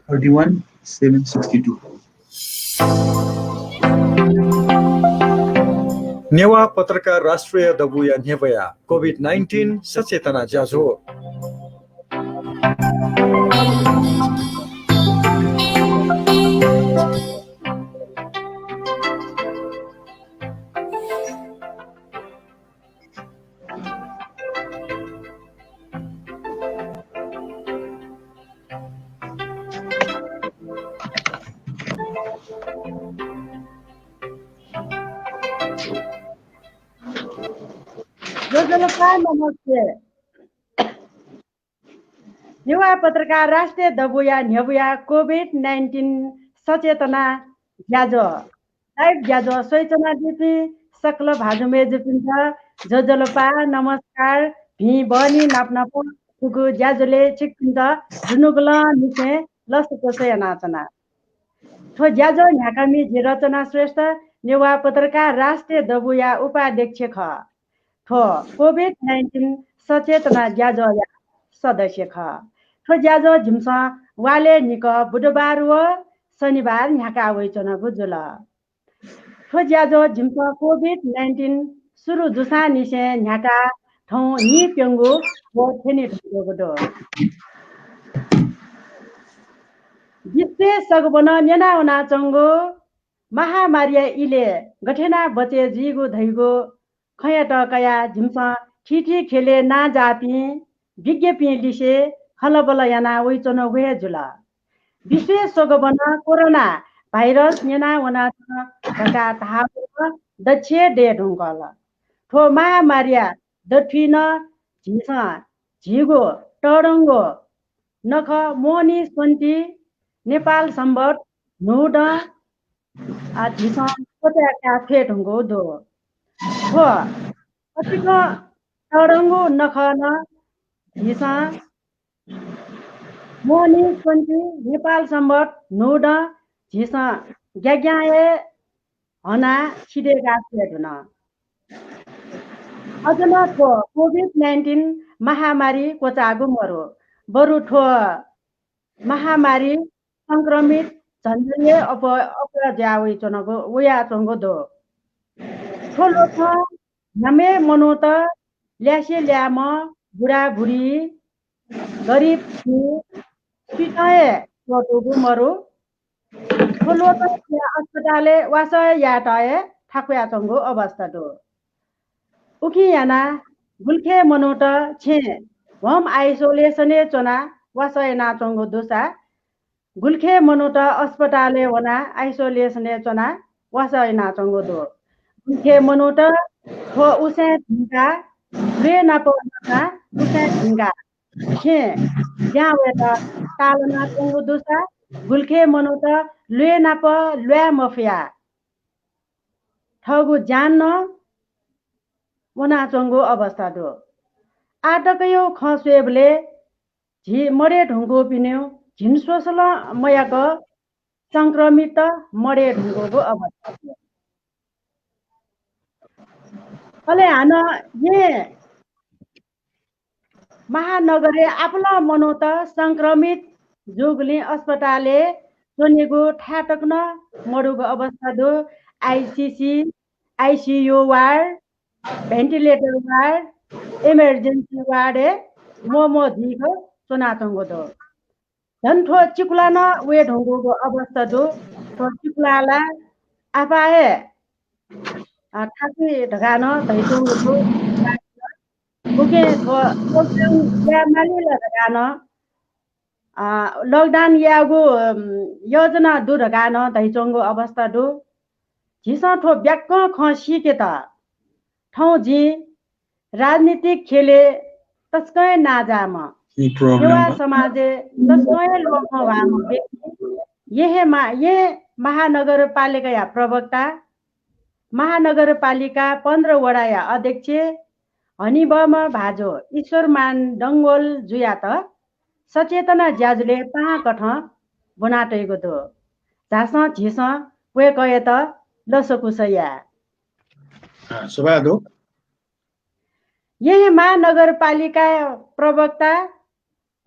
31,762. नेवा पत्रकार राष्ट्रिय दबुया नेवया कोभिड-19 सचेतना जाजो नमस्ते नेवा पत्रकार राष्ट्रिय दबुया नेबुया कोभिड-19 सचेतना ज्याजो लाइभ ज्याजो सोइचना दिपि सकल भाजुमे जुपिन्छ जोजलोपा नमस्कार भी बनी नाप्नापो कुकु ज्याजोले चिक्पिन्छ जुनुगल निसे लसको सयनाचना थो ज्याजो न्याकामी रचना श्रेष्ठ नेवा पत्रकार राष्ट्रिय दबुया उपाध्यक्ष ख थो कोभिड-19 सचेतना ज्याजो सदस्य ख थो ज्याजो झिम्सा वाले निक बुधबार व शनिबार न्याका वैचन गुजुल थो ज्याजो झिम्सा कोभिड-19 सुरु दुसा निसे न्याका ठौ नि पेंगु व थेनि ठगो जिससे सगबन नेना चंगो महामारी इले गठेना बचे जीगो धैगो खयट कया झिम्सा ठिठी खेले ना जापी विज्ञपी लिसे हलबल याना वैचन हुए जुल विशेष सगबन कोरोना भाइरस नेना वना ढका थाहा दक्षे डे ढुङ्कल ठो महामारिया दठिन झिसा झिगो टडङ्गो नख मोनी सन्ती नेपाल सम्बत नुड झिसा कोट्याका फेढुङ्गो दो हो अतिको टडङ्गो नख न झिसा मोनी सन्ती नेपाल सम्बत नुड झिसा ग्याग्याए हना छिडेका फेढुन अझन ठो कोभिड-19 महामारी कोचागु मरो बरु ठो महामारी संक्रमित झन्झले अपराज्यावै चनको उया चंगो दो ठोलो छ नमे मनो त ल्यासे ल्याम बुढा बुढी गरिब पिटाए टोटोगु मरो ठोलो त अस्पताले वास याटाए ठाकुया चंगो अवस्था दो उखी याना गुल्खे मनो त छे होम आइसोलेसने चना वासय ना चंगो दोसा गुल्खे मनो त अस्पताले वना आइसोलेसने चना वासय ना चंगो दो गुल्खे मनो त ठो उसे ढिंगा रे नापना उसे ढिंगा छे ज्या वेता तालना चंगो दोसा गुल्खे मनो त लुए नाप लुया मफिया ठगु जान वना चंगो अवस्था दो आटकयो खसेबले झि मरे ढुङ्गो पिन्यो झिनसोसल मयाक संक्रमित मरे ढुङ्गोको अवस्था थियो अले हान ये महानगरे आपला मनो त संक्रमित जुगले अस्पताले सोनेगो ठाटक्न मरुको अवस्था दो ICC ICU ward ventilator ward emergency ward momo धीको सोनाचंगो दो धन ठो चिकुला न वे ढुङ्गोको अवस्था दो ठो चिकुलाला आपाए ठाकी ढगान धैचुङ्गो बुके ठो या मालिला ढगान लकडाउन यागो योजना दु ढगान धैचुङ्गो अवस्था दो झिसा ठो ब्याक्क खसिके त ठौ झि राजनीतिक खेले तस्कै नाजाम युवा समाजे तस्कै लोक वाम ये महानगरपालिका या प्रवक्ता महानगरपालिका 15 वडा या अध्यक्ष हनिबम भाजो ईश्वरमान डङ्गोल जुया त सचेतना ज्याजुले पहा कठ बनाटेको दो झास झिस वे कहे त लसकुसया सभा दो यही महानगरपालिका प्रवक्ता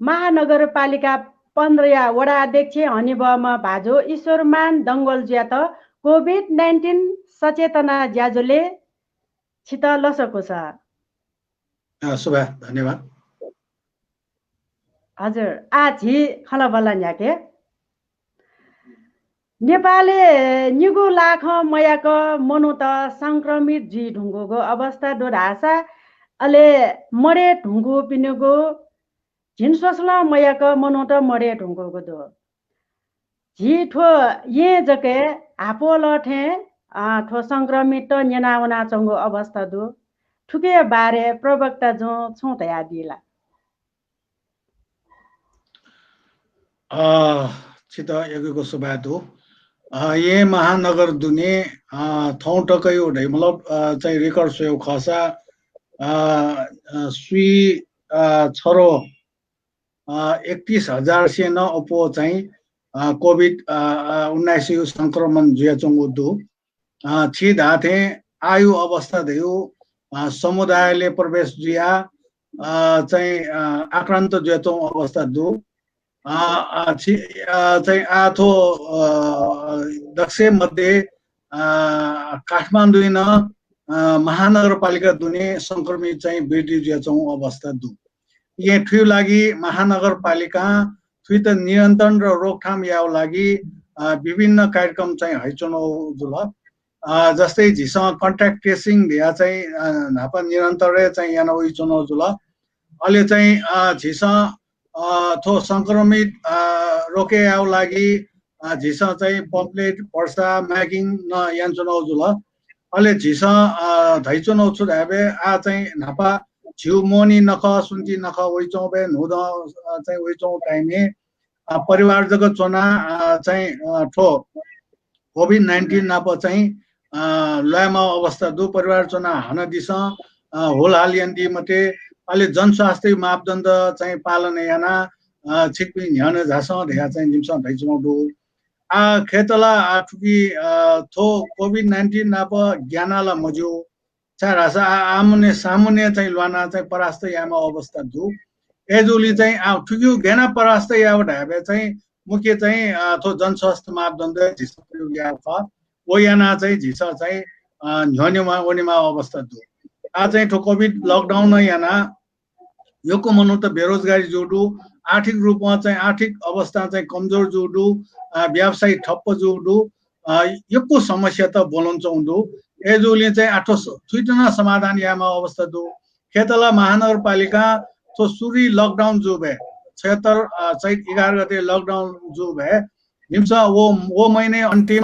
महानगरपालिका 15 या वडा अध्यक्ष हनिबम भाजो ईश्वरमान दङ्गल ज्या त कोभिड-19 सचेतना ज्याजोले छित लसको छ। सुभा धन्यवाद। हजुर आछि खलबला न्याके नेपालले निगु लाख मयाक मनु त संक्रमित जी ढुङ्गोको अवस्था दोधासा अले मरे ढुङ्गो पिनेगो झिनसोसला मयाक मनु त मरे ढुङ्गोको दो झी ठो ये जके हापो लठे ठो संक्रमित त नेनावना चंगो अवस्था दो ठुके बारे प्रवक्ता जो छौ तया दिला छित यगको सुभा दो ये महानगर दुने थौ टकै उडै मतलब चाहिँ रेकर्ड सोयो खसा सुई छरो 31,000 से न अपो चाहिँ कोभिड-19 संक्रमण जुया चंगो दो छि धाथे आयु अवस्था देऊ समुदायले प्रवेश जुया चाहिँ आक्रान्त जुया चंगो अवस्था दो चाहिँ आथो दक्षिण मध्ये काठमाडौँ न महानगरपालिका दुने संक्रमित चाहिँ वृद्धि जुयाचौं अवस्था दु ये ठुयो लागि महानगरपालिका थुइ त नियन्त्रण र रोकथाम याउ लागि विभिन्न कार्यक्रम चाहिँ हैचनो जुल जस्तै झिस कन्ट्याक्ट ट्रेसिङ धिया चाहिँ नापा निरन्तरै चाहिँ याना उइचनो जुल अहिले चाहिँ झिस थो संक्रमित रोके याउ लागि झिस चाहिँ पम्पलेट पर्सा म्यागिङ न यान्चनो जुल अहिले झिस धैचनो छु धाबे आ चाहिँ नापा झिउ मोनी नख सुन्ती नख ओइचौ बे नुद चाहिँ ओइचौ टाइमे परिवार जगत चोना चाहिँ ठो कोभिड-19 नाप चाहिँ लयमा अवस्था दु परिवार चोना हन दिस होल हालियन्दी मते अहिले जनस्वास्थ्य मापदण्ड चाहिँ पालन याना छिकपि ह्यान झास ढ्या चाहिँ निम्स भइचौ दु खेतला ठुकी थो कोभिड-19 नाप ज्ञानाला मज्यो चारासा आमुने सामुने चाहिँ लवाना चाहिँ परास्त यामा अवस्था दु एजुली चाहिँ ठुक्यु ज्ञाना परास्त याव ढाबे चाहिँ मुख्य चाहिँ थो जनस्वास्थ्य मापदण्ड झिस या फ ओ याना चाहिँ झिस चाहिँ न्ह्यनेमा ओनेमा अवस्था दु चाहिँ ठो कोभिड लकडाउन याना योको मनु त बेरोजगारी जोडु आर्थिक रूपमा चाहिँ आर्थिक अवस्था चाहिँ कमजोर जोडु व्यवसाय ठप्प जोडु योको समस्या त बोलन्छौं एजुले चाहिँ आठो छुइटना समाधान यामा अवस्था दु खेतला महानगरपालिका तो सुरी लकडाउन जो भए 76 चैत 11 गते लकडाउन जो भए निम्स वो महिने अन्तिम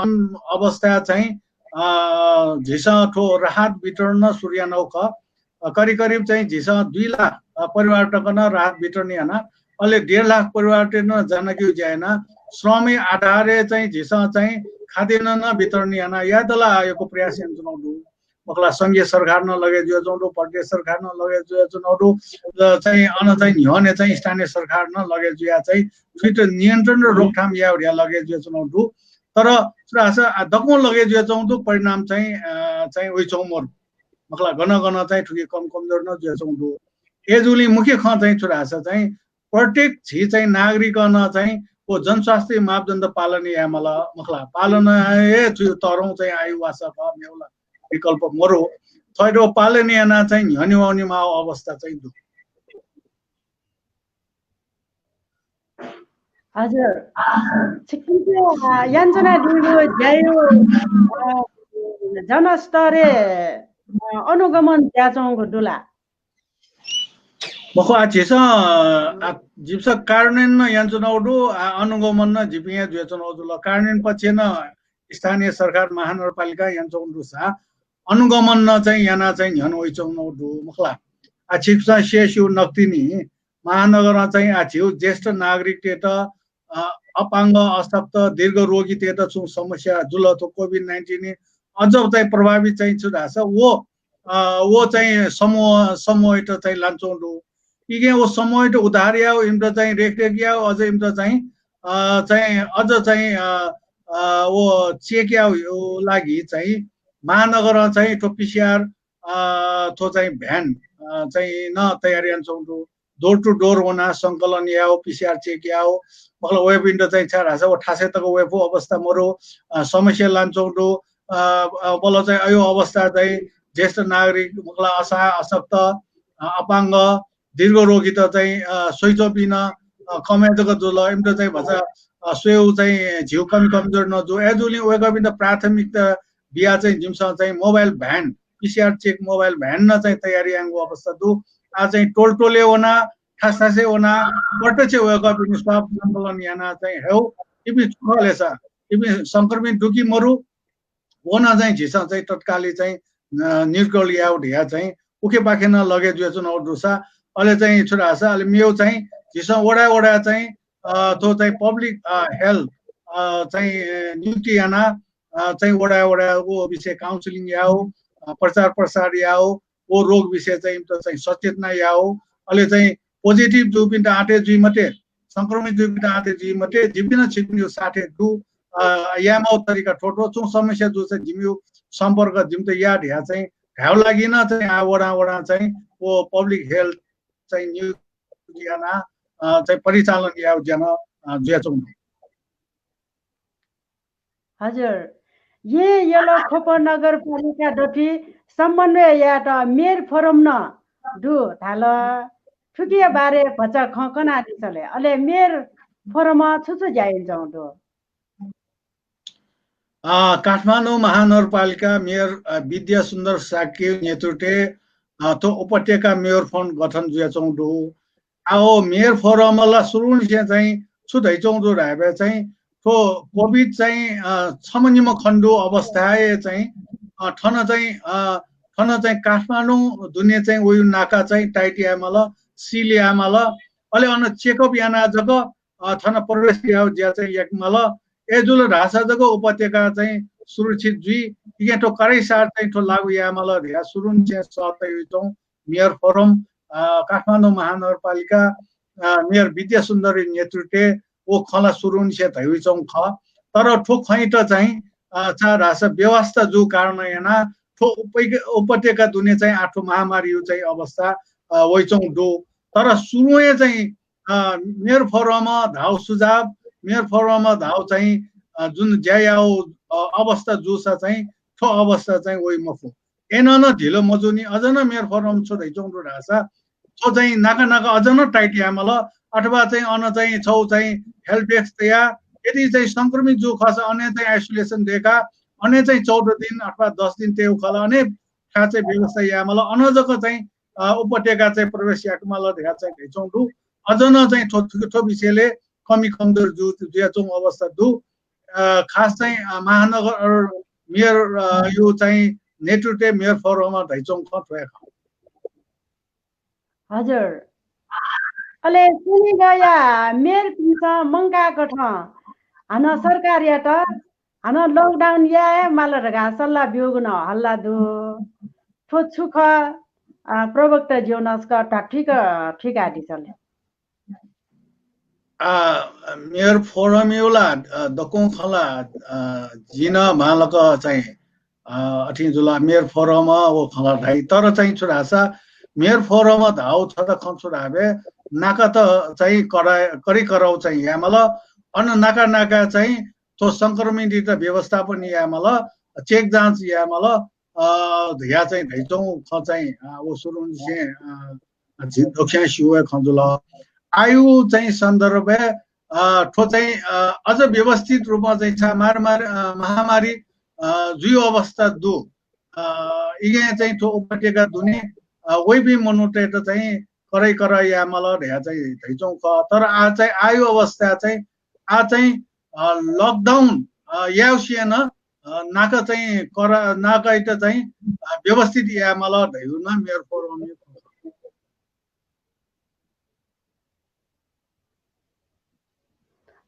अवस्था चाहिँ झिस ठो राहत वितरण सूर्य नौख करिब चाहिँ झिस 2 लाख परिवार टकन राहत वितरण याना अहिले 1.5 लाख परिवार टेन जानकी ज्याएन श्रमी आधारे चाहिँ झिस चाहिँ खाद्यान्न न वितरण याना यादला आएको प्रयास यन्त्रौं मकला संघीय सरकार न लगे जो जोडो प्रदेश सरकार न लगे जो जोडो चाहिँ अन चाहिँ न्ह्यने चाहिँ स्थानीय सरकार न लगे जो या चाहिँ फिट नियन्त्रण र रोकथाम या उडा लगे जो जोडो तर सुरास दक्मो लगे जो जोडो परिणाम चाहिँ ओइ चौमर मकला गन चाहिँ ठुकी कमजोर न जो जोडो एजुली मुख्य ख चाहिँ सुरास चाहिँ प्रत्येक छि चाहिँ नागरिक न चाहिँ को जनस्वास्थ्य मापदण्ड पालन या मला मखला पालन ए तरौ चाहिँ आयु वासा क मेउला विकल्प मरो थैरो पालन याना चाहिँ ह्यनिवाउनीमा अवस्था चाहिँ दु हजुर सिक्किमको यान्चना दिगो ज्यायो जनस्तरे अनुगमन ज्याचौंको डुला मखो आछेस जिप्स कार्यान्वयन यान्चनाउडु अनुगमन न जिपिया ज्याचनाउडु ल कार्यान्वयन पछि न स्थानीय सरकार महानगरपालिका यान्चौंडु सा अनुगमन न चाहिँ याना चाहिँ ह्यन ओइचौंडु मखला आछिप्सा शेषु नक्तिनी महानगरमा चाहिँ आछिउ ज्येष्ठ नागरिक तेत अपाङ्ग अशक्त दीर्घ रोगी तेत छु समस्या जुल तो कोभिड-19 अझ चाहिँ प्रभावित चाहिँ छु धास वो चाहिँ समूह त चाहिँ लान्छौंडु इगे वो समूह त उधारिया इम्त चाहिँ रेखरेखिया अझ इम्त चाहिँ अझ चाहिँ वो चेकिया लागि चाहिँ महानगर चाहिँ ठो पीसीआर थो चाहिँ भ्यान चाहिँ न तयारी अन्छौं डोर टु डोर होना संकलन याओ पीसीआर चेक याओ मखला वेब इंडो चाहिँ छारा छ ओ ठासे तको वेब अवस्था मरो समस्या लान्छौं दो बल चाहिँ अयो अवस्था चाहिँ ज्येष्ठ नागरिक मखला असहाय अशक्त अपाङ्ग दीर्घ रोगी त चाहिँ सोइचो पिन कमेजको जुल इम्तो चाहिँ भन्छ स्वेउ चाहिँ झिउ कमी कमजोर नजो एजुली वेगबिन प्राथमिकता बिया चाहिँ जिमसँग चाहिँ mobile van PCR check mobile van न चाहिँ तयारी आंगो अवस्था दु आ चाहिँ टोलटोले ओना ठासासे ओना प्रत्यक्ष वेगबिन स्वाप सम्बलन याना चाहिँ हेउ इबि छलेसा इबि संक्रमित दुकी मरु ओना चाहिँ झिसा चाहिँ तत्काली चाहिँ निर्गल याउट या चाहिँ उखे पाखे न लगे जुए चुनाव दुसा अहिले चाहिँ छोरा छ अहिले मेउ चाहिँ झिसा वडा वडा चाहिँ तो चाहिँ पब्लिक हेल्थ चाहिँ न्युटी याना चाहिँ वडा वडाको विषय काउन्सिलिङ याओ प्रचार प्रसार याओ वो रोग विषय चाहिँ त चाहिँ सचेतना याओ अहिले चाहिँ पोजिटिभ जो पिन आटे जुइ मते संक्रमित जुइ पिन आटे जुइ मते जिबिन छिपिन साथे दु यामाउ तरिका ठोटो चुङ समस्या जो चाहिँ जिम्यु सम्पर्क जिम त याद या चाहिँ घाउ लागि न चाहिँ वडा वडा चाहिँ वो पब्लिक हेल्थ चाहिँ न्यु याना चाहिँ परिचालन या जन ज्याचौं हजुर ये यलो खोप नगरपालिका डटी समन्वय या त मेयर फोरम न दु थाल ठुकिया बारे भचा खकना दिसले अले मेयर फोरम छुछु जाइन जाउँ दु काठमाडौँ महानगरपालिका मेयर विद्या सुन्दर साक्य नेतृत्व तो उपत्यका मेयर फन्ड गठन ज्याचौं दु आओ मेयर फोरमला सुरु चाहिँ छुदैचौं दु राबे चाहिँ तो कोभिड चाहिँ छमनिम खण्डो अवस्थाए चाहिँ ठन चाहिँ काठमाडौँ दुनिया चाहिँ उयो नाका चाहिँ टाइटियामल सिलियामल अले अन चेकअप याना जग थन प्रवेश या ज्या चाहिँ एकमल एजुल ढासा जग उपत्यका चाहिँ सुरक्षित जुई यहाँ तो करै सार चाहिँ तो लागु यामल ध्या सुरुन चाहिँ सतैचौं मेयर फोरम काठमाडौँ महानगरपालिका मेयर विद्या सुन्दरी नेतृत्व वो खला सुरुन से धैचौं ख तर ठो खै त चाहिँ चार रासा व्यवस्था जो कारण याना ठो उपत्यका दुने चाहिँ आठो महामारी यो चाहिँ अवस्था वइचौं दो तर सुरुए चाहिँ मेयर फोरम धाउ सुझाव मेयर फोरम धाउ चाहिँ जुन ज्यायाओ अवस्था जुसा चाहिँ ठो अवस्था चाहिँ वइ मफु एन न ढिलो मजुनी अझ न मेयर फोरम छोदैचौं दो रासा छो चाहिँ नाका नाका अझ न टाइट यामल अथवा चाहिँ अन चाहिँ छौ चाहिँ हेल्प डेस्क या यदि चाहिँ संक्रमित जो खस अन्य चाहिँ आइसोलेसन दिएका अन्य चाहिँ 14 दिन अथवा 10 दिन त्यो खला अनेक खा चाहिँ व्यवस्था यामल अनजक चाहिँ उपत्यका चाहिँ प्रवेश याकमल ध्या चाहिँ भेचौं दु अझ न चाहिँ ठो विषयले कमी कमजोर जो ज्याचौं अवस्था दु खास चाहिँ महानगर मेयर यो चाहिँ नेतृत्व मेयर फोरममा धैचौं ख हजुर अले सुनि गया मेयर पिसा मंगा गठ हन सरकार या त हन लकडाउन या मालर घासल्ला बिउगन हल्ला दु थो छुख प्रवक्ता जीवनस का ठीक ठीक आदि चले मेयर फोरम योला दकों खला जिन मालक चाहिँ अठि जुला मेयर फोरम वो खला ढाई तर चाहिँ छुरासा मेयर फोरम धाउ छ त खन्छुराबे नाका त चाहिँ करी कराउ चाहिँ यामल अन नाका नाका चाहिँ तो संक्रमित व्यवस्थापन यामल चेक जाँच यामल या चाहिँ धैचौं ख चाहिँ वो सुरु से दक्षिण शिव खजुल आयु चाहिँ सन्दर्भ ठो चाहिँ अझ व्यवस्थित रूपमा चाहिँ छ महामारी जुयो अवस्था दु इगे चाहिँ ठो उपत्यका दुने वही भी मनुटे त चाहिँ करै करै यामल ढ्या चाहिँ धैचौं ख तर आ चाहिँ आयु अवस्था चाहिँ आ चाहिँ लकडाउन याउसिएन नाका चाहिँ नाका त चाहिँ व्यवस्थित यामल धैउन मेयर फोरम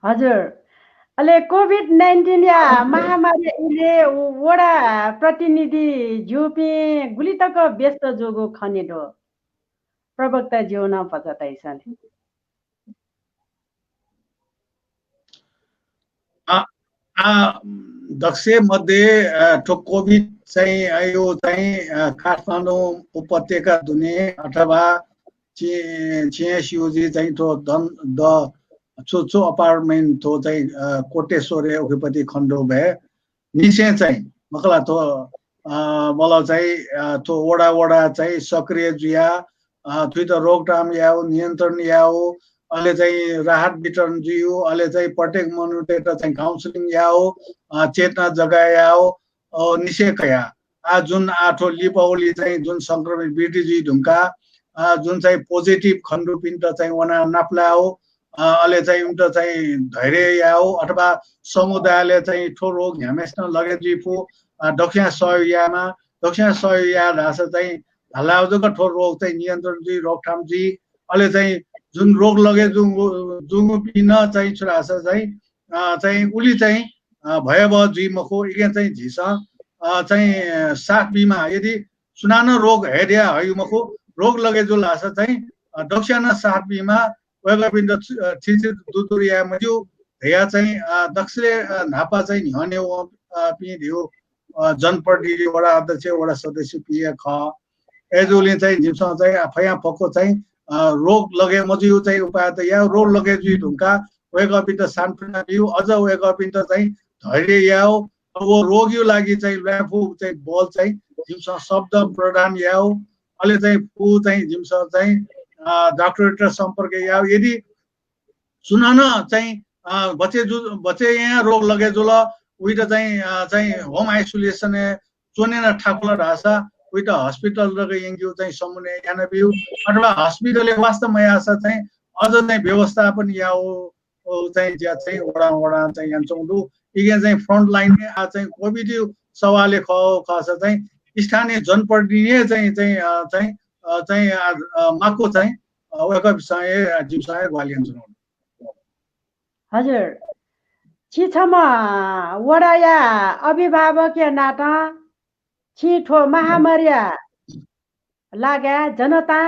हजुर अले कोभिड-19 या महामारी इले वडा प्रतिनिधि जुपी गुलितक व्यस्त जोगो खनेडो प्रवक्ता जीवन पचताइसन दक्ष मध्ये ठो कोभिड चाहिँ आयो चाहिँ काठमाडौँ उपत्यका दुने अथवा चियासिउजी चाहिँ ठो द चो अपार्टमेंट तो चाहिँ कोटेश्वरे उखेपति खण्डो भए निसे चाहिँ मकला तो मलाई चाहिँ तो वडा वडा चाहिँ सक्रिय जुया थुइ त रोकथाम याओ नियन्त्रण याओ अहिले चाहिँ राहत वितरण जियो अहिले चाहिँ प्रत्येक मनुष्य चाहिँ काउन्सिलिङ याओ चेतना जगायाओ निसे कया आ जुन आठो लिपौली चाहिँ जुन संक्रमित बिटिजी ढुङ्का जुन चाहिँ पोजिटिभ खण्डुपिण्ड चाहिँ वना नाप्लाओ अहिले चाहिँ उनका चाहिँ धैर्य याओ अथवा समुदायले चाहिँ ठो रोग ह्यामेस्न लगे जिफु दक्षिण सहयोगमा दक्षिण सहयोग रास चाहिँ हल्लाउजोको ठो रोग चाहिँ नियन्त्रण जी रोकथाम जी अहिले चाहिँ जुन रोग लगे जुङ्गु पिन चाहिँ छुरास चाहिँ उली चाहिँ भयभव जी मखो इगे चाहिँ झिस चाहिँ साथ बिमा यदि सुनानो रोग हेरिया हयु मखो रोग लगे जो लास चाहिँ दक्षिण साथ बिमा वेगपिण्ड छिछि दुतुरिया मजु या चाहिँ दक्षले नापा चाहिँ न्हने पि दियो जनप्रतिनिधि वडा अध्यक्ष वडा सदस्य पिए ख एजुले चाहिँ जिमसँग चाहिँ आफैया फको चाहिँ रोग लगे मजु चाहिँ उपाय त या रोग लगे जु ढुङ्का वेगपिण्ड सान्त्वना दियो अझ वेगपिण्ड चाहिँ धैर्य याओ वो रोगियो लागि चाहिँ ल्याफु चाहिँ बल चाहिँ जिमसँग शब्द प्रदान याओ अहिले चाहिँ फु चाहिँ जिमसँग चाहिँ डॉक्टर संपर्क या यदि सुनान चाहिँ बच्चे यहाँ रोग लगे जुल उइटा चाहिँ होम आइसोलेसन चोनेन ठाकुला ढासा उइटा हस्पिटल रगे यंगियो चाहिँ समुने याना बिउ अथवा हस्पिटलले वास्तवमा यासा चाहिँ अझ चाहिँ व्यवस्थापन याओ चाहिँ ज्या चाहिँ वडा वडा चाहिँ यान्छौँ इगे चाहिँ फ्रन्ट लाइन आ चाहिँ कोभिड सवालले खस चाहिँ स्थानीय जनप्रतिनिधि चाहिँ माको चाहिँ वेकअपसँग जिमसँग ग्वालियन हजुर छिछमा वडाया अभिभावक या नाता छिठो महामारिया लाग्या जनता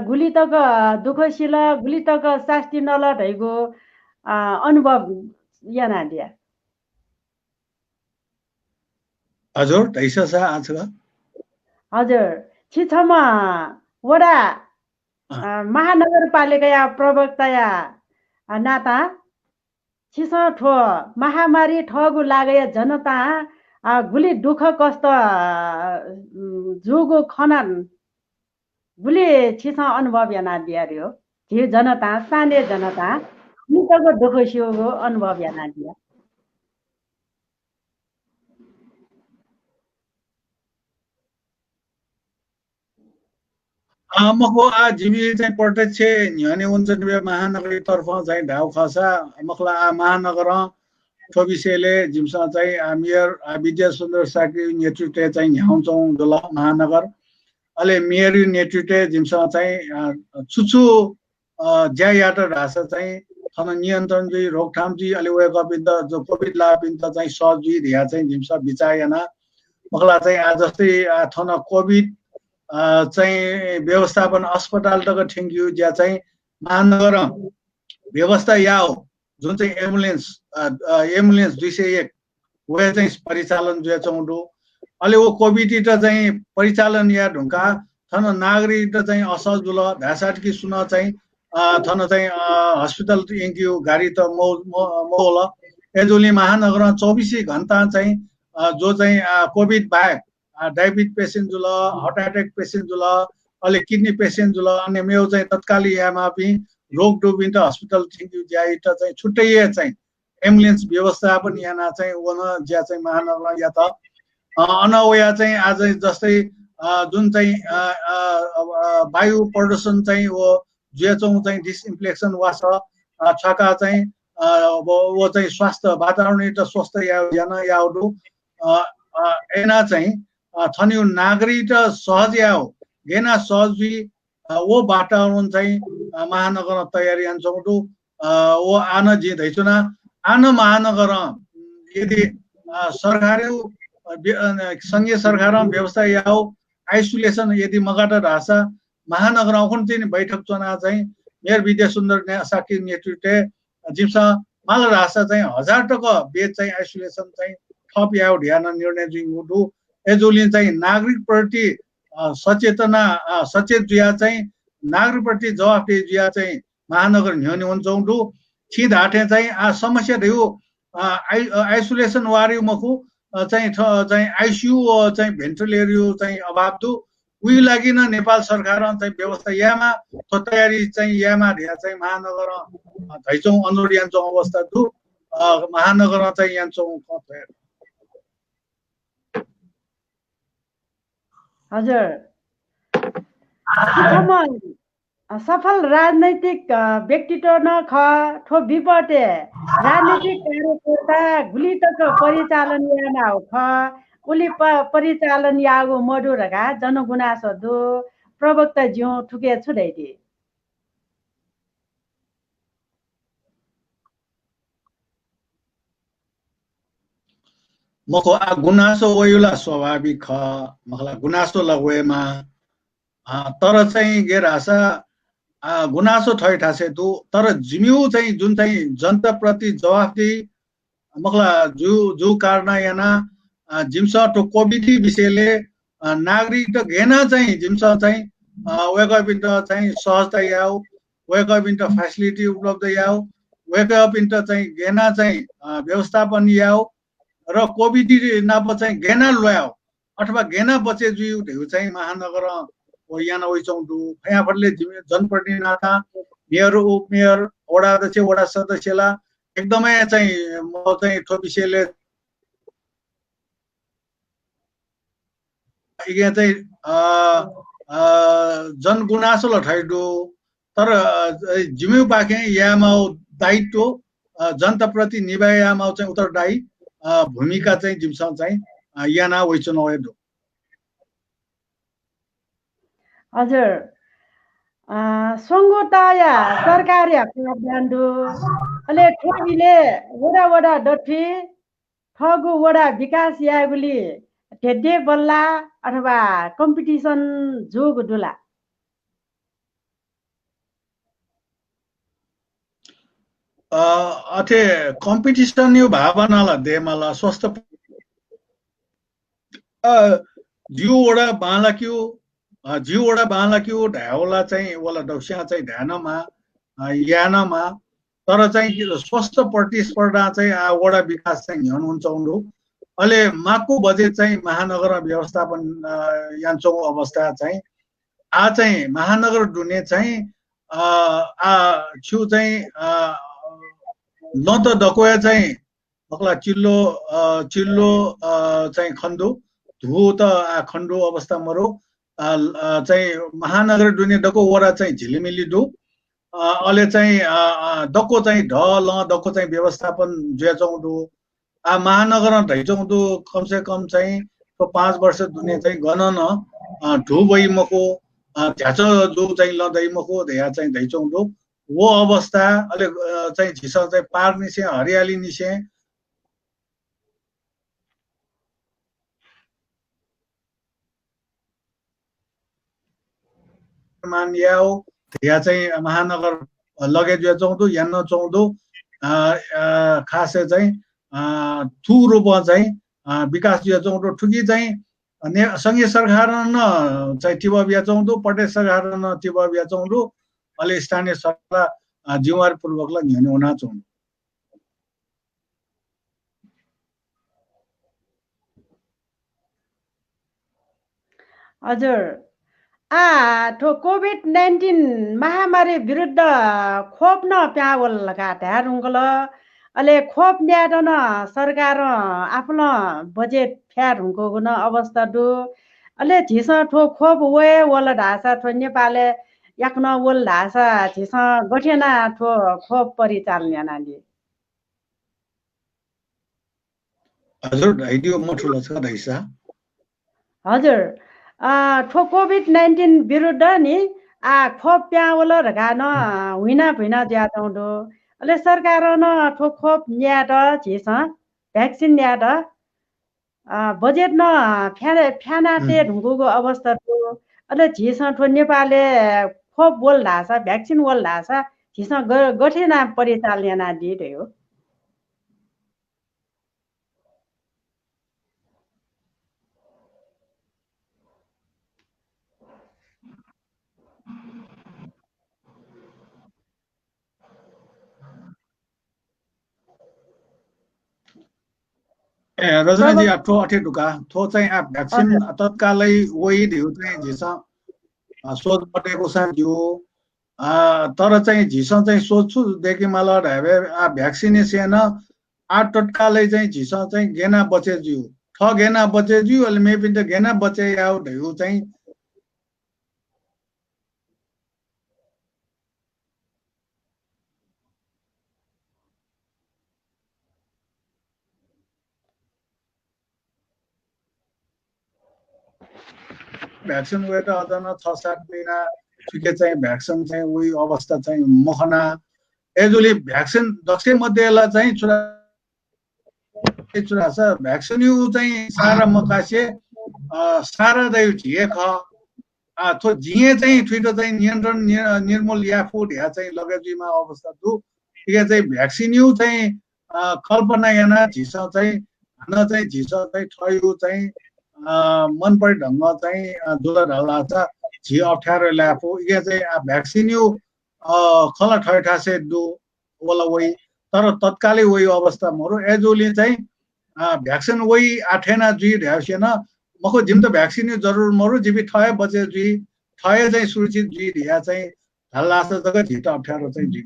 गुलितक दुखशिल गुलितक शास्ति नलटैको अनुभव या नादिया हजुर तैसा छ आज हजुर छिछमा वडा महानगरपालिका या प्रवक्ता या नाता छिस ठो महामारी ठगु लागे जनता गुली दुःख कष्ट जोगो खनन गुली छिस अनुभव या नादिया रे हो झि जनता स्थानीय जनता गुलीको दुःख सियोगो अनुभव या नादिया मको आ जिमी चाहिँ प्रत्यक्ष न्याने हुन्छ महानगरी तर्फ चाहिँ ढाउ खसा मखला आ महानगर ठोबिसेले जिमसा चाहिँ मेयर विद्या सुन्दर साकी नेतृत्व चाहिँ न्याउँछौँ दल महानगर अहिले मेयर नेतृत्व जिमसा चाहिँ छुछु ज्या यात्रा ढासा चाहिँ थन नियन्त्रण जी रोकथाम जी अहिले वेगअप जो कोभिड लापिन्त चाहिँ सहज जी धिया चाहिँ जिमसा बिचायना मखला चाहिँ आज जस्तै थन कोभिड चाहिँ व्यवस्थापन अस्पताल तक ठेङ्ग्यु ज्या चाहिँ महानगर व्यवस्था या हो जुन चाहिँ एम्बुलेन्स 201 वे चाहिँ परिचालन जो चौडो अहिले वो कोभिड चाहिँ परिचालन या ढुङ्का थन नागरिक चाहिँ असहज जुल धासाटकी सुन चाहिँ थन चाहिँ हस्पिटल एङ्क्यु गाडी त मोल एजुली महानगर 24 घण्टा चाहिँ जो चाहिँ कोभिड बाहेक डायबिट पेसेन्ट जुल हार्ट अट्याक पेसेन्ट जुल अहिले किडनी पेसेन्ट जुल अन्य मेउ चाहिँ तत्काली यामा पनि रोग डुबिन्ट हस्पिटल ठिङ्क्यु ज्याइट चाहिँ छुट्टै चाहिँ एम्बुलेन्स व्यवस्थापन याना चाहिँ वन ज्या चाहिँ महानगर या त अनवया चाहिँ आज जस्तै जुन चाहिँ वायु प्रदूषण चाहिँ वो जेचौँ चाहिँ डिसइन्फेक्सन वा छ छका चाहिँ वो चाहिँ स्वास्थ्य वातावरण त स्वस्थ याउडु एना चाहिँ थन्यु नागरिक सहज या हो गेना सहजी वो वातावरण चाहिँ महानगर तयारी अन्छौँ वो आन जिँदैछुना आन महानगर यदि सरकार संघीय सरकार व्यवस्था या हो आइसोलेसन यदि मगाटा ढासा महानगर औखन चाहिँ बैठक चुना चाहिँ मेयर विद्या सुन्दर साकी नेतृत्व जिम्सा माल ढासा चाहिँ 1000 टका बेड चाहिँ आइसोलेसन चाहिँ थप या ध्यान निर्णय जिङु एजुलिन चाहिँ नागरिक प्रति सचेतना सचेत जुया चाहिँ नागरिक प्रति जवाफदेही जुया चाहिँ महानगर न्यून हुन्छौँ छिद हाटे चाहिँ समस्या थियो आइसोलेसन वार्यो मखु चाहिँ आइसियु चाहिँ भेन्टिलेटर चाहिँ अभाव दु उही लागि न नेपाल सरकार चाहिँ व्यवस्था यामा तयारी चाहिँ यामा ढ्या चाहिँ महानगर धैचौँ अनुरोध यान्छौँ अवस्था दु महानगर चाहिँ यान्छौँ हजुर सफल राजनैतिक व्यक्तित्व न ख ठो विपटे राजनीतिक कार्यकर्ता गुलिटक परिचालन याना हो ख उली परिचालन यागो मडुरगा जनगुनासो दु प्रवक्ता ज्यू ठुके छुदैदी मको गुनासो वयुला स्वाभाविक ख मखला गुनासो लगवेमा तर चाहिँ गेरासा गुनासो ठैठासे दु तर जिम्यू चाहिँ जुन चाहिँ जनताप्रति जवाफदेही मखला जो कारण याना जिम्स टो कोभिडी विषयले नागरिक त घेना चाहिँ जिम्स चाहिँ वेकअप इन चाहिँ सहजता याउ वेकअप इन फ्यासिलिटी उपलब्ध याउ वेकअप इन चाहिँ घेना चाहिँ व्यवस्थापन याउ र कोभिडी नाप चाहिँ घेना ल्याउ अथवा घेना बचे जुयु ढेउ चाहिँ महानगर याना ओइचौँदु फयाफटले जनप्रतिनिधि नाता मेयर उपमेयर वडा अध्यक्ष वडा सदस्यलाई एकदमै चाहिँ म चाहिँ ठो विषयले चाहिँ जनगुनासो लठाइडो तर जिम्मेउ पाखे यामा दायित्व जनताप्रति निभायामा चाहिँ उत्तरदायी भूमिका चाहिँ जिम्स चाहिँ याना ओइचन ओएदो हजुर सङ्गोताया सरकारी अभियान्दु अले ठोगिले वडा वडा डठी ठगु वडा विकास यागुली ढेड्डे बल्ला अथवा कम्पिटिसन जोग डुला अथे कम्पिटिसन यो भावनाला देमाला स्वस्थ जिउवटा बाँलाक्यो जिउवटा बाँलाक्यो ढ्याउला चाहिँ वाला डौस्या चाहिँ ध्यानमा यानमा तर चाहिँ स्वस्थ प्रतिस्पर्धा चाहिँ वडा विकास चाहिँ हुनुहुन्छ उनीहरू अहिले माको बजेट चाहिँ महानगर व्यवस्थापन यान्छौँ अवस्था चाहिँ चाहिँ महानगर डुने चाहिँ छु चाहिँ न त डकोया चाहिँ मकला चिल्लो चिल्लो चाहिँ खण्डो धु त खण्डो अवस्था मरो चाहिँ महानगर डुने डको वडा चाहिँ झिलिमिली डु अहिले चाहिँ डको चाहिँ ढ ल डको चाहिँ व्यवस्थापन जुयाचौँदु महानगर ढैचौँदु कमसे कम चाहिँ 5 वर्ष दुने चाहिँ गणन ढु भइमको झ्याच जो चाहिँ ल दैमको ध्या चाहिँ ढैचौँदु वो अवस्था अहिले चाहिँ झिस चाहिँ पार निसे हरियाली निसे मान याओ या चाहिँ महानगर लगे जुयाचौँदु यान्न चौँदु खासै चाहिँ थु रूप चाहिँ विकास जुयाचौँदु ठुकी चाहिँ संघीय सरकार न चाहिँ टिबा बियाचौँदु प्रदेश सरकार न टिबा बियाचौँदु अहिले स्थानीय सरकार जिम्मेवार पूर्वकलाई न्याउने हुन चाहन्छु हजुर ठो कोभिड-19 महामारी विरुद्ध खोप न प्यावल लगाटा रुङ्गल अले खोप न्याड न सरकार आफ्नो बजेट फ्यार हुँको न अवस्था दु अले झिस ठो खोप वे वल ढासा ठो नेपाले याक्न वल ढासा झिस गठेना ठो खोप परिचालन नाली हजुर ढाइदियो मठुलो छ ढाइसा हजुर ठो कोभिड-19 विरुद्ध नि खोप प्यावल रगान हुइना भुइना ज्यादौँदो अले सरकार न ठो खोप न्याड झिस भ्याक्सिन न्याड बजेट न फ्यानाटे ढुङ्गोको अवस्था ठो अले झिस ठो नेपालले खोप बोल ढासा भ्याक्सिन बोल ढासा झिस गठेना परिचालन दिए हो रजनीजी ठो अठे ढुका थो चाहिँ भ्याक्सिन तत्कालै वही ढिउ चाहिँ झिस सोच बटेको सा दियो तर चाहिँ झिस चाहिँ सोच्छु देखि मलाई ढाबे भ्याक्सिनेसन आ तत्कालै चाहिँ झिस चाहिँ गेना बचे जिउ ठ गेना बचे जिउ अहिले मे पनि त गेना बचे आउ ढिउ चाहिँ भ्याक्सिन वेट अझन 6-7 महिना सुके चाहिँ भ्याक्सिन चाहिँ उही अवस्था चाहिँ मखना एजुली भ्याक्सिन दक्षै मध्येला चाहिँ चुरा छ भ्याक्सिन यु चाहिँ सारा मकासे सारा दै झिए ख थो झिए चाहिँ ठुटो चाहिँ नियन्त्रण निर्मूल या फुड या चाहिँ लगेजीमा अवस्था दु के चाहिँ भ्याक्सिन यु चाहिँ कल्पना याना झिस चाहिँ न चाहिँ झिस चाहिँ ठयु चाहिँ मन परि ढङ्ग चाहिँ दुला ढल्ला छ झि अप्ठ्यारो ल्याफो यो चाहिँ भ्याक्सिन यु खला ठैठासे दु वला वही तर तत्कालै वही अवस्था मरु एजोली चाहिँ भ्याक्सिन वही आठेना जुई ढ्यासेन मको जिम त भ्याक्सिन यु जरुर मरु जिबी ठय बजे जुई ठय चाहिँ सुरक्षित जुई ढिया चाहिँ ढल्ला छ जग्गा झिट अप्ठ्यारो चाहिँ जुई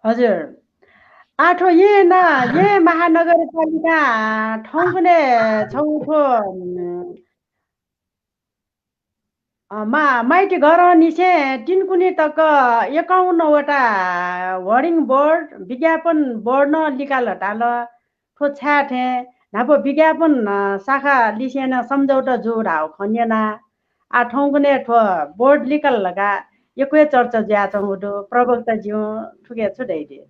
हजुर आठो ये महानगरपालिका ठाउँकुने छौँको माइती घर निसे तिनकुने तक 51वटा वर्डिङ बोर्ड विज्ञापन बोर्ड न निकाल हटाल ठो छ्याठे नापो विज्ञापन शाखा लिसेन सम्झौता जोड हाउ खन्यना आ ठाउँकुने ठो बोर्ड निकाल लगा एकै चर्चा ज्या चौडो प्रवक्ता ज्यू ठुके छु दैदे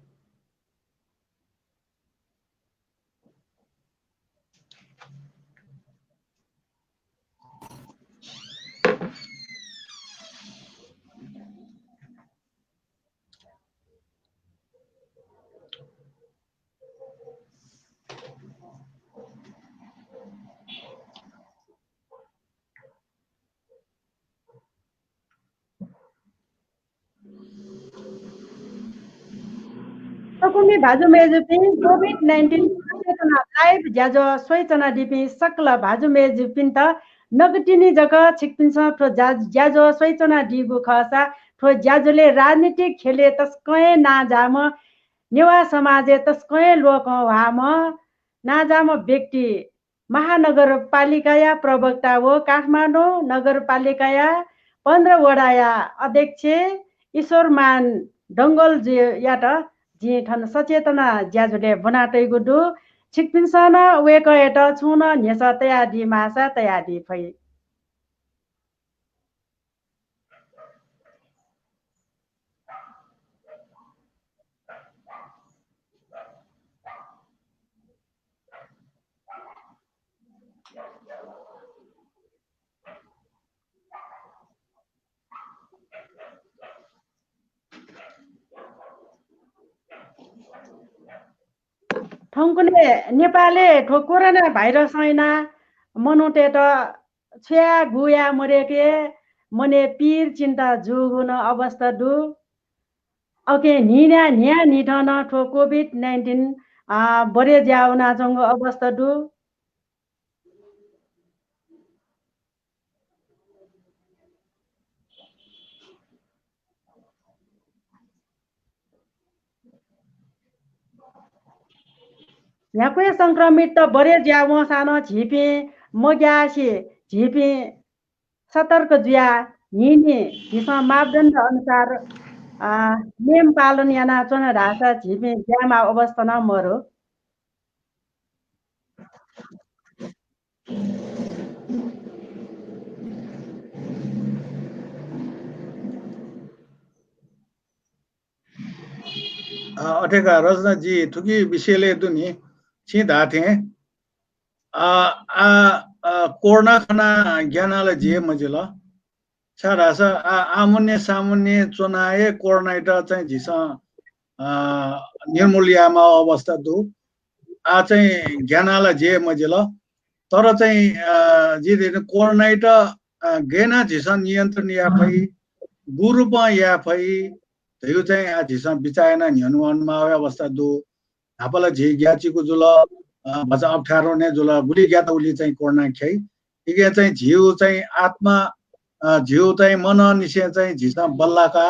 Takumi baju meju pin COVID-19 सचेतना लाइभ ज्याजो सोइचना डिपि सकला भाजु मेजु पिन त नगटिनी जगा छिकपिन स ठो ज्याजो सोइचना डिबु खसा ठो ज्याजुले राजनीतिक खेले तस्कय नाजाम नेवा समाजे तस्कय लोक वाम नाजाम व्यक्ति महानगरपालिकाया प्रवक्ता वो काठमाडौँ नगरपालिकाया 15 वडाया अध्यक्ष ईश्वरमान डङ्गल याट जी ठन सचेतना ज्याजुले बनाटै गुडु छिकपिनसन वेक एट छुन नेस तयादी मासा तयादी फै ठौकुने नेपालले ठो कोरोना भाइरस हैन मनोटेट छ्या गुया मरेके मने पीर चिन्ता जुगुन अवस्था दु ओके निना न्या निठन ठो कोभिड-19 बरे ज्याउना जंग अवस्था दु याकुए संक्रमित त बरे ज्याव सानो झिपे मग्यासी झिपे सतर्क ज्या निने हिसा मापदण्ड अनुसार नियम पालन याना चन रासा झिपे ज्यामा अवस्था न मरो अठेका रजना जी थुकी विषयले दुनी छिदा थे कोरोना खना ज्ञानाले जे मजिल छाडास आमुन्य सामुन्य चुनाए कोरोना इटा चाहिँ झिस निर्मूल्यामा अवस्था दु आ चाहिँ ज्ञानाले जे मजिल तर चाहिँ जे कोरोना इटा गेना झिस नियन्त्रण या भई गुरुप या भई त्यो चाहिँ झिस बिचाएन न्यनुनमा अवस्था दु हापाला झि ग्याचीको जुल भचा अप्ठ्यारो ने जुल गुली ग्या त उली चाहिँ कोर्ना ख्याइ इगे चाहिँ झिउ चाहिँ आत्मा झिउ चाहिँ मन निसे चाहिँ झिसा बल्लाका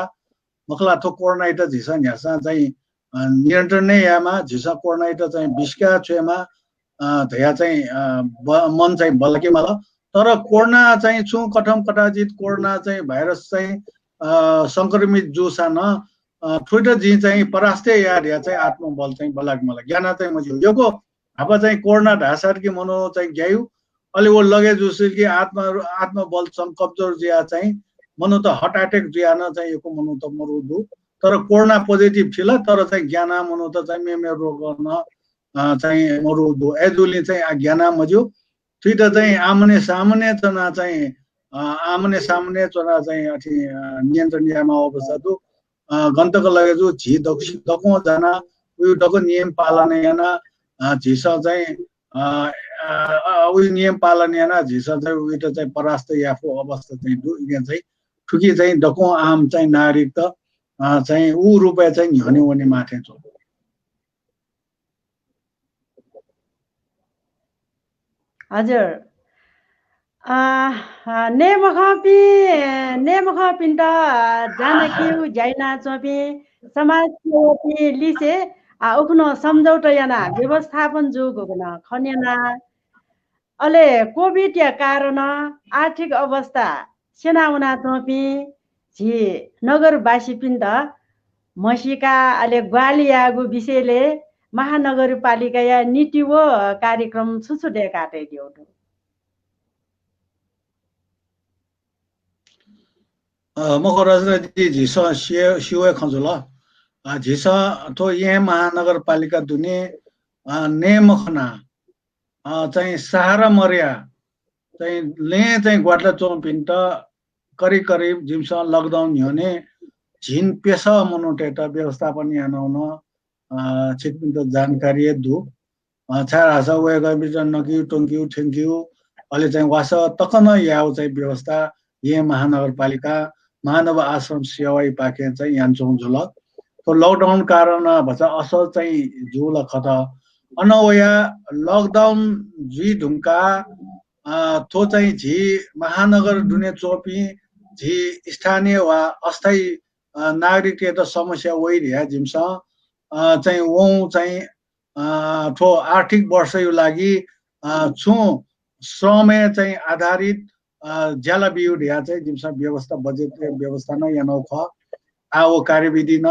मखला थो कोर्ना इटा झिसा न्यासा चाहिँ नियन्त्रण नै यामा झिसा कोर्ना इटा चाहिँ बिस्का छेमा धया चाहिँ मन चाहिँ बल्के मला तर कोर्ना चाहिँ छु कठम कटाजित कोर्ना चाहिँ भाइरस चाहिँ संक्रमित जुसा न थोइटा जी चाहिँ परास्ते याद या चाहिँ आत्मबल चाहिँ बलाक मला ज्ञान चाहिँ मजो योको हापा चाहिँ कोर्ना ढासार कि मनो चाहिँ ग्यायु अलि वो लगे जुसिल कि आत्मबल सं कमजोर जिया चाहिँ मनो त हार्ट अट्याक जिया न चाहिँ योको मनो त मरुदु तर कोर्ना पोजिटिभ थिला तर चाहिँ ज्ञान मनो त चाहिँ मेमे रोग न चाहिँ मरुदु एजुली चाहिँ ज्ञान मजो थुइटा चाहिँ आमने सामने तना चाहिँ आमने सामने चना चाहिँ अथि नियन्त्रण नियम अवस्था दु गन्तक लगे जो झि दको जना उयो दको नियम पालन याना झिसा चाहिँ उयो नियम पालन याना झिसा चाहिँ उयो चाहिँ परास्त याफो अवस्था चाहिँ दु यहाँ चाहिँ ठुकी चाहिँ दको आम चाहिँ नागरिक त चाहिँ उ रुपैयाँ चाहिँ ह्यने वने माथे छ हजुर नेमखपिन त जानकी जाइना चोपी समाज सेवकी लिसे उखनो सम्झौता याना व्यवस्थापन जो गोगन खन्याना अले कोभिड या कारण आर्थिक अवस्था सेनाउना चोपी झि नगरवासी पिन्द मसिका अले ग्वालियागु विषयले महानगरपालिका या नीति व कार्यक्रम छुछुडे काटे दिउटु मको राजनीति झिसा शिवे खजुल झिसा तो यहाँ महानगरपालिका दुने नेमखना चाहिँ सहारा मर्या चाहिँ ले चाहिँ ग्वाटला चोपिन्ट करिब करिब जिमसा लकडाउन ह्यने झिन पेसा मनोटेटा व्यवस्थापन यानाउन छिटपिन्ट जानकारी दु छार हासा वेगा बिजन नकिउ टोंकिउ ठेंकिउ अहिले चाहिँ वास तकन याउ चाहिँ व्यवस्था यहाँ महानगरपालिका मानव आश्रम सेवा पाके चाहिँ यान्छौँ जुल तो लकडाउन कारण भन्छ असर चाहिँ जुल खत अनवया लकडाउन जी ढुङ्का तो चाहिँ झि महानगर दुने चोपी झि स्थानीय वा अस्थायी नागरिक त समस्या वइरिया जिमसा चाहिँ वो चाहिँ ठो आर्थिक वर्ष यो लागि छु श्रम चाहिँ आधारित ज्याला बिउ ढिया चाहिँ जिमसा व्यवस्था बजेट व्यवस्था न यानो ख आओ कार्यविधि न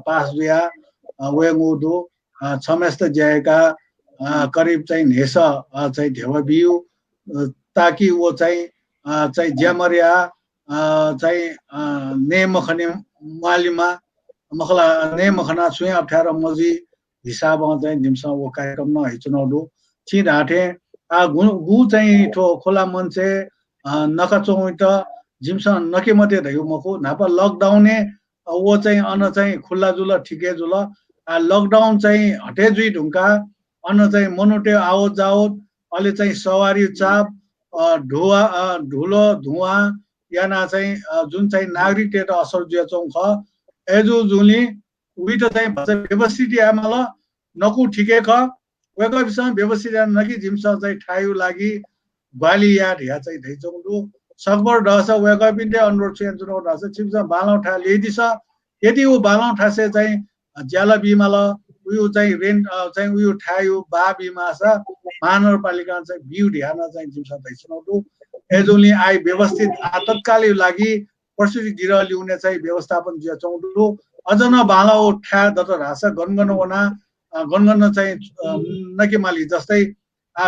पास दिया वेगुदो छमेस्त ज्याएका करिब चाहिँ नेस चाहिँ ढेवा बिउ ताकि वो चाहिँ ज्यामर्या चाहिँ नेमखने मालिमा मखला नेमखना छुए अप्ठ्यारो मजी हिसाब चाहिँ जिमसा वो कार्यक्रम न हिचनौडो छिन हाटे गु चाहिँ ठो खोला मन्छे नकाचौँ त जिमसा नके मते रह्यो मको नापा लकडाउने वो चाहिँ अन चाहिँ खुल्ला जुल ठिकै जुल लकडाउन चाहिँ हटे जुई ढुङ्का अन चाहिँ मनोटे आवत जावत अहिले चाहिँ सवारी चाप धुलो धुवा याना चाहिँ जुन चाहिँ नागरिक टेट असर जुयाचौँ ख एजु जुली उही त चाहिँ भन्छ व्यवस्थित आमाल नकु ठिकै ख वेका विषय व्यवस्थित नकि जिमसा चाहिँ ठायु लागि ग्वाली याद या चाहिँ धैचौँ दु सकबर ढस वेका पिन्टे अनुरोध चाहिँ जुन ढस चिमसा बालौ ठा लेदिस यदि उ बालौ ठासे चाहिँ ज्याला बिमाल उयो चाहिँ रेन्ट चाहिँ उयो ठायु बा बिमासा महानगरपालिका चाहिँ बिउ ध्यान चाहिँ जिमसा धैचौँ दु एजुली आइ व्यवस्थित तत्काल लागि प्रस्तुति गिर ल्याउने चाहिँ व्यवस्थापन जिया चौडो अझ न बाला ठ्या दत रासा गनगन वना गनगन चाहिँ नकेमाली जस्तै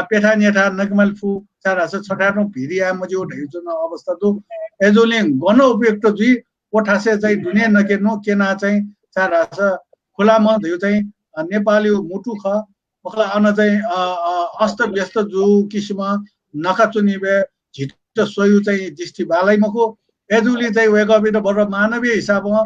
पेठा नेठा नकेमाली फु चार हास छठानो भिरिया मजो ढैचो न अवस्था दु एजोले गन उपयुक्त जुई कोठासे चाहिँ दुनिया नकेनो केना चाहिँ चार हास खुला म धयो चाहिँ नेपाली मुटु ख मखला अन चाहिँ अस्त व्यस्त जु किसिम नकाचुनिबे झिट सोयु चाहिँ दृष्टि बालै मको एजुली चाहिँ वेगअप बर मानवीय हिसाबमा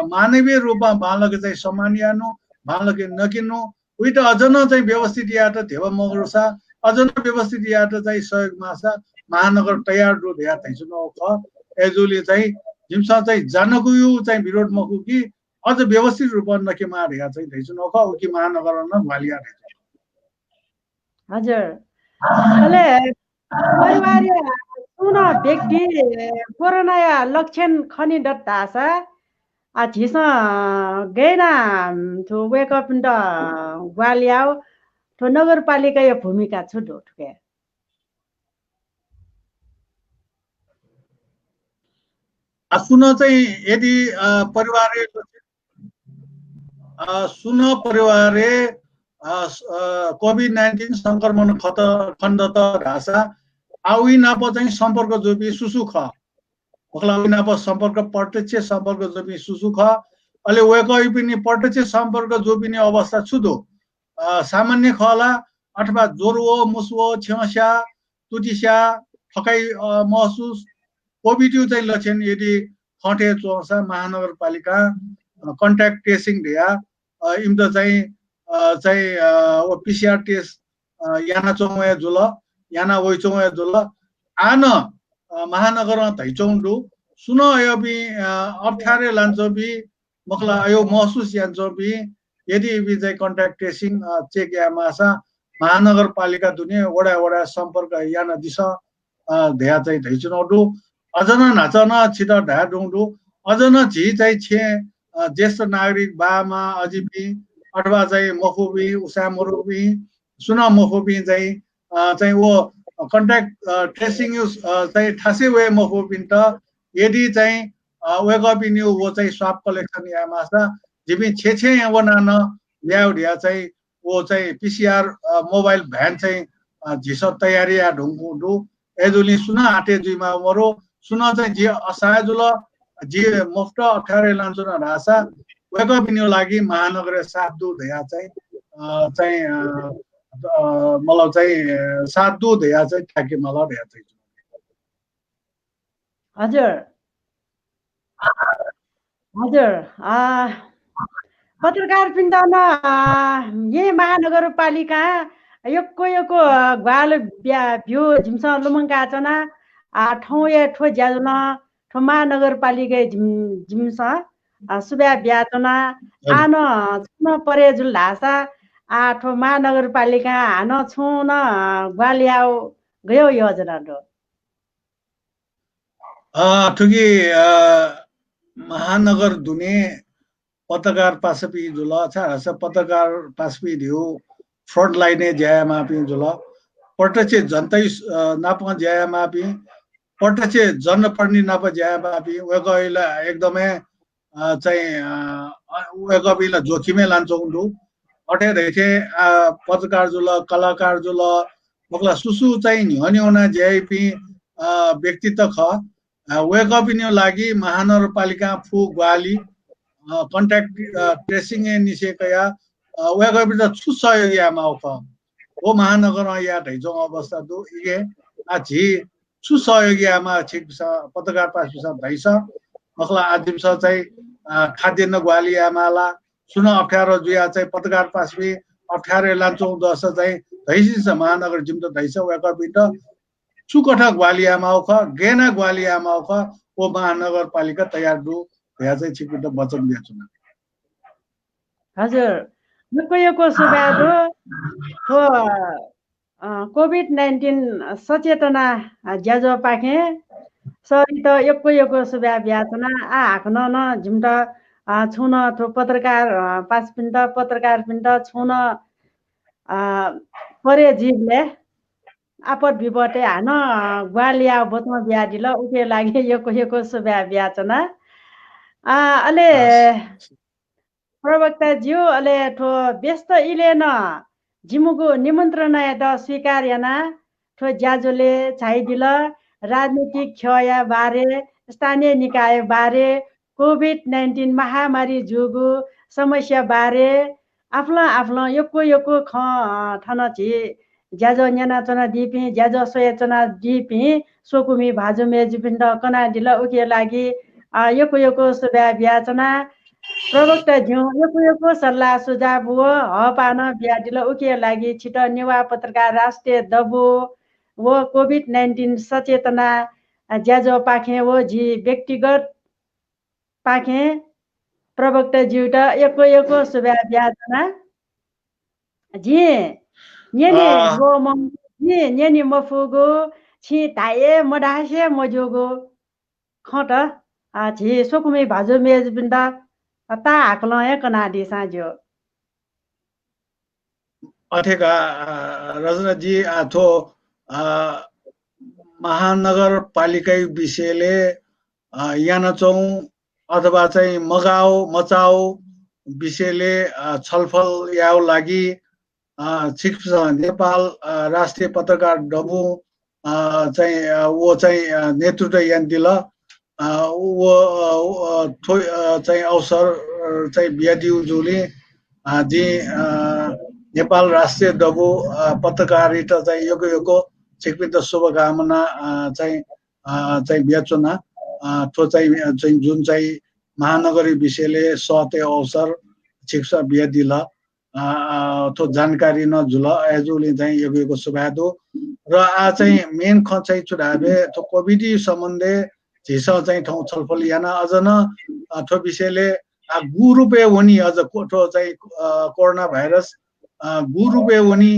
मानवीय रूपमा बालक चाहिँ सम्मानियानो बालक नकिन्नु उही त अझ न चाहिँ व्यवस्थित या त धेवा मगरोसा अझ न व्यवस्थित या त चाहिँ सहयोग मासा महानगर तयार रु ध्या थैसु न ख एजुली चाहिँ जिमसा चाहिँ जानको यो चाहिँ विरोध मकु कि अझ व्यवस्थित रूपमा नकेमा ढेगा चाहिँ दैछु नख उकि महानगर न ग्वालियर हजुर अले परिवार सुन व्यक्ति कोरोना लक्षण खनि डट्टासा झिस गएना थो वेकअप द ग्वालियाव थो नगरपालिका यो भूमिका छु ढोटके सुन चाहिँ यदि परिवार सुन परिवार कोभिड-19 संक्रमण खण्ड त ढासा आउी नाप चाहिँ सम्पर्क जोपी सुसु ख ओखलाउी नाप सम्पर्क प्रत्यक्ष सम्पर्क जोपी सुसु ख अहिले वेकअप पनि प्रत्यक्ष सम्पर्क जोपिने अवस्था छुदो सामान्य खला अथवा ज्वरो मुसो छ्यास्या तुटिस्या थकाइ महसुस कोभिड चाहिँ लक्षण यदि खटे चौसा महानगरपालिका कन्ट्याक्ट ट्रेसिङ दिया इम्द चाहिँ पिसिआर टेस्ट याना चौया जुल याना वै चौया जुल आन महानगरमा धैचौंडु सुन अयो बि अप्ठ्यारे लान्छ बि मखला अयो महसुस यान्छ बि यदि बि चाहिँ कन्ट्याक्ट ट्रेसिङ चेक या मासा महानगरपालिका दुने वडा वडा सम्पर्क याना दिशा ध्या चाहिँ धैचुनडु अझन नाचन छिट ढा डुङडु अझन झि चाहिँ छे ज्येष्ठ नागरिक बामा अजिपी अथवा चाहिँ मफुबी उसा मुरुबी सुन मफुबी चाहिँ वो कन्ट्याक्ट ट्रेसिङ युज चाहिँ ठासे वे मफुबिन त यदि चाहिँ वेकअप इन यु वो चाहिँ स्वाब कलेक्सन या मासा जिबी छे वना न ल्याउ ढ्या चाहिँ वो चाहिँ पिसिआर मोबाइल भ्यान चाहिँ झिस तयारी या ढुङडु एजुली सुन आटे जुइमा मरो सुन चाहिँ जे असहायजुल जे मुफ्त अप्ठ्यारे लान्छु न रासा वेकअप इन लागि महानगर साथ दु धया चाहिँ मलाई चाहिँ साथ दु धया चाहिँ ठ्याके मलाई धया चाहिँ हजुर हजुर पत्रकार पिण्डमा ये महानगरपालिका यको ग्वाल भ्यू झिमसा लुमङ्का चना ठाउँ या ठो ज्याजुन ठो महानगरपालिका झिमसा सुब्या ब्याचना आन छुन परे जुल ढासा ठो महानगरपालिका हान छुन ग्वालियाव गयो योजना डो ठुकी महानगर दुने पत्रकार पासपी जुल छ पत्रकार पासपी दियो फ्रन्ट लाइने ज्याया मापी जुल प्रत्यक्ष जनतै नाप ज्याया मापी प्रत्यक्ष जनपर्णी नाप ज्याया मापी वेगइला एकदमै चाहिँ वेगइला जोखिमै लान्छौँ अठे देखे पत्रकार जुल कलाकार जुल मकला सुसु चाहिँ न्ह्यौना ज्यापी व्यक्तित्व ख वेकअप इन लागि महानगरपालिका फु ग्वाली कन्ट्याक्ट ट्रेसिङ निसेकया वेकअप इन छु सहयोगी आमाउख हो महानगर या ढैजौ अवस्था दु इगे झि छु सहयोगी आमा छिक पत्रकार पास धैस मखला आदिम चाहिँ खाद्यान्न ग्वाली आमाला सुन अप्ठ्यारो जुया चाहिँ पत्रकार पासबी अप्ठ्यारे लान्छौँ दस चाहिँ धैसिस महानगर जिम त धैस वेकअप इन चुकठा ग्वाली आमाउख गेना ग्वाली आमाउख ओ महानगरपालिका तयार दु भया चाहिँ छिकिट वचन दिया चुना हजुर यो सुबादो थो कोभिड-19 सचेतना ज्याजो पाखे सहित यो सुबा ब्याचना हाक्न न झिमटा छुन थो पत्रकार पिण्ड छुन परे जीवले आपत विपटे हान ग्वालिया बोतमा ब्याडिल उके लागि यो सुबा ब्याचना अले प्रवक्ता ज्यू अले ठो व्यस्त इले न जिमुको निमन्त्रण द स्वीकार याना ठो ज्याजोले छाइदिल राजनीतिक क्षय बारे स्थानीय निकाय बारे कोभिड-19 महामारी जुगु समस्या बारे आफ्नो योको ठन छि ज्याजो न्याना चना दिपि ज्याजो सोयचना दिपि सोकुमी भाजु मेजुपिण्ड कना दिल उके लागि योको सुबा ब्याचना प्रवक्ता ज्यू योको सल्लाह सुझाव हो हपान ब्याडिल उके लागि छिट नेवा पत्रकार राष्ट्रिय दबु वो कोभिड-19 सचेतना ज्याजो पाखे वो जी व्यक्तिगत पाखे प्रवक्ता ज्यूटा एको एको सुबा ब्याजना जी न्यानी गो मम जी न्यानी मफुगो छि ताए मडासे मजोगो खट छि सोकुमे भाजो मेज बिन्दा ता हाक्ल कनाडी साँझो अथेका रजनाजी थो महानगरपालिका विषयले यहाँ चौँ अथवा चाहिँ मगाओ मचाओ विषयले छलफल याउ लागि नेपाल राष्ट्रिय पत्रकार डबु चाहिँ वो चाहिँ नेतृत्व यान्दिल वो चाहिँ अवसर चाहिँ बियादिउ जुले जी नेपाल राष्ट्रिय डबु पत्रकारिता चाहिँ योको छिकपित शुभकामना चाहिँ बियाचुना थो चाहिँ जुन चाहिँ महानगरी विषयले सते अवसर शिक्षा बियादिल थो जानकारी न जुल एजुले चाहिँ योको सुभादो र चाहिँ मेन ख चाहिँ चुडाबे थो कोभिड सम्बन्धे झिस चाहिँ ठाउँ छलफल याना अझ न थो विषयले गुरुपे वनी अझ थो चाहिँ कोरोना भाइरस गुरुपे वनी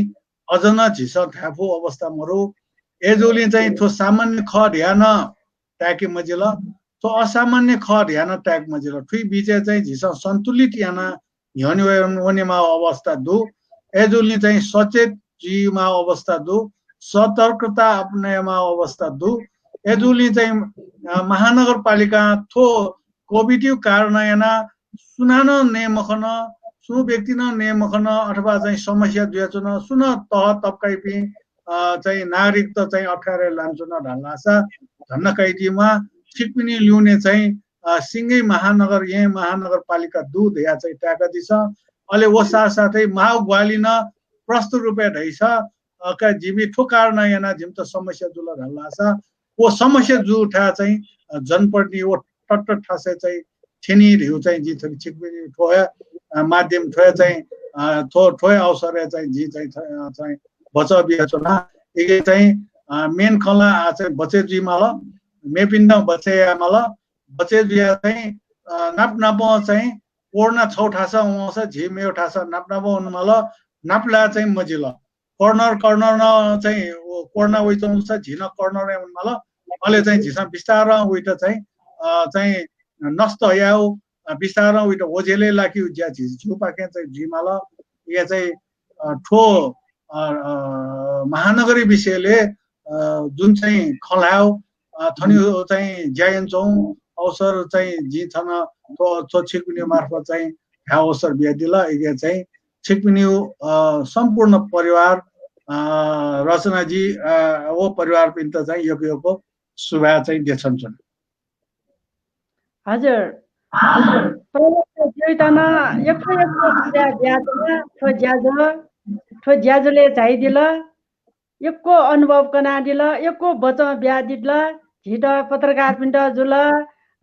अझ न झिस थाफो अवस्था मरो एजुले चाहिँ थो सामान्य ख ध्यान ट्याके मजिल थो असामान्य ख ध्यान ट्याग मजिल ठुई बिचे चाहिँ झिस सन्तुलित याना ह्यनि वनेमा अवस्था दु एजुले चाहिँ सचेत जीवमा अवस्था दु सतर्कता अपनायमा अवस्था दु एजुले चाहिँ महानगरपालिका थो कोभिड कारण याना सुनानो नेमखन सु व्यक्ति न नेमखन अथवा चाहिँ समस्या दुयाचुन सुन तह तपकाइ पि चाहिँ नागरिक त चाहिँ अप्ठ्यारो लान्छुन ढल्लासा धन्न कैदीमा छिकपिनी ल्याउने चाहिँ सिंगै महानगर यही महानगरपालिका दूध या चाहिँ ट्याका दिछ अहिले वो साथै माउ ग्वालिन प्रस्तुत रूपे ढैछ का जीवी ठो कारण याना जिम त समस्या जुल ढल्लासा वो समस्या जु उठा चाहिँ जनप्रति वो टट्ट ठासे चाहिँ छेनी रिउ चाहिँ जी छिकपिनी ठोया माध्यम ठोया चाहिँ ठोय अवसर चाहिँ जी चाहिँ बच बियाचुना एगे चाहिँ मेन खला चाहिँ बचे जी माल मेपिन्द बचे माल बचे बिया चाहिँ नाप नाप चाहिँ कोर्ना छौ ठासा उस झि मेउ ठासा नाप नाप उनमाल नापला चाहिँ मजिल कर्नर न चाहिँ कोर्ना उइ चौस झिन कर्नर उनमाल अहिले चाहिँ झिस बिस्तार उइट चाहिँ नष्ट याउ बिस्तार उइट ओझेले लाकी ज्या झिउ पाके चाहिँ झिमाल या चाहिँ ठो महानगरी विषयले जुन चाहिँ खलाउ थन्यु चाहिँ ज्यायन्छौँ अवसर चाहिँ जी छन तो छिकपिन्यु मार्फत चाहिँ ह्या अवसर बियादिल इगे चाहिँ छिकपिन्यु सम्पूर्ण परिवार रचनाजी वो परिवार पिन्त चाहिँ योको शुभा चाहिँ देछन् छन् हजुर प्रवक्ता ज्यूतना एको सुबा ब्याजना ठो ज्याजोले चाहिदिल एको अनुभव कना दिल एको बच ब्या दिल झिट पत्रकार पिण्ड जुल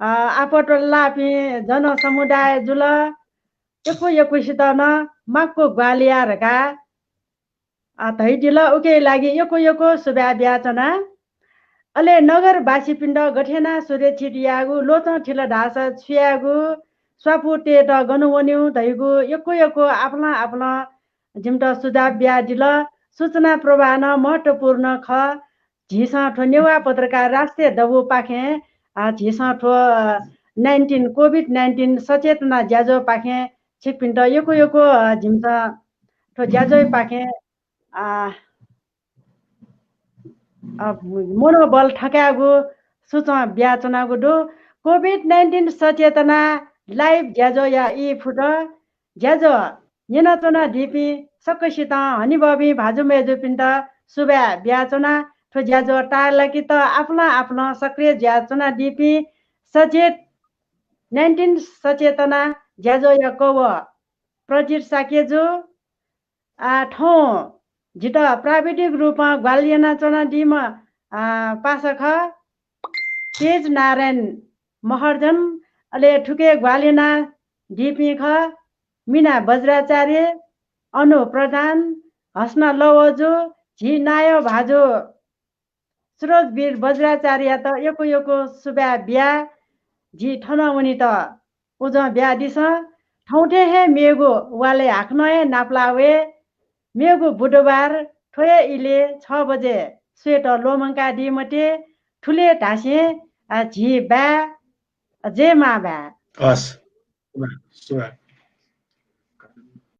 आपटल्ला पि जन समुदाय जुल एको न मागको ग्वालियारका धैदिल उके लागि एको सुबा ब्याचना अले नगरवासी पिण्ड गठेना सुरक्षित यागु लोच ठिल ढास छुयागु स्वापु टेट गनुवन्यु धैगु एको आफ्ना जिम्ट सुझाव ब्या दिल सूचना प्रवाह न महत्वपूर्ण ख झिस ठो नेवा पत्रकार राष्ट्रिय दबु पाखे झिस ठो 19 कोभिड-19 सचेतना ज्याजो पाखे छिकपिन्ट एको झिम्स ठो ज्याजो पाखे मनोबल ठक्यागु सूचना ब्याचनागु दो कोभिड-19 सचेतना लाइभ ज्याजो या ई फुट ज्याजो निनाचना दिपी सक्कसित हनिबबी भाजु मेजु पिन्ट सुबा ब्याचना ठो ज्याजो टालकी त आफ्ना सक्रिय ज्याचना दिपी सचेत 19 सचेतना ज्याजो या कव प्रजित साकेजु ठौ जित प्राविधिक रूपमा ग्वालियना चना दिम पासख तेज नारायण महर्जन अले ठुके ग्वालियना दिपी ख मिना बज्राचार्य अनु प्रधान हस्न लवजु झि नायो भाजो सुरजवीर बज्राचार्य त एको सुबा ब्या झि ठन उनी त उज ब्यादिस ठौटे हे मेगो वाले हाक्नए नाप्लावे मेगो बुधबार ठोए इले 6 बजे स्वेट लोमङ्का डिमटे ठुले ढाँसे झी ब्या जे मा ब्या हस् सुरा